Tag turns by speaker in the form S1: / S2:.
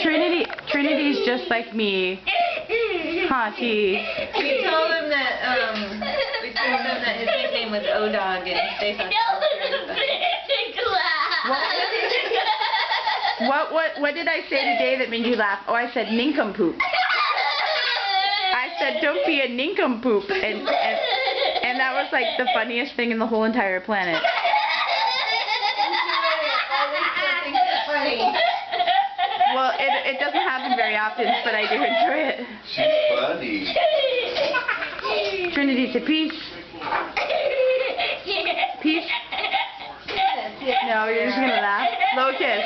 S1: Trinity's just like me. Huh, T?
S2: We told him that his nickname was O-Dog, and they thought
S1: What did I say today that made you laugh? Oh, I said nincompoop. I said don't be a nincompoop, and that was like the funniest thing in the whole entire planet. Well, it doesn't happen very often, but I do enjoy it.
S3: She's funny.
S1: Trinity, say peace. Peace? No, you're just gonna laugh. Low kiss.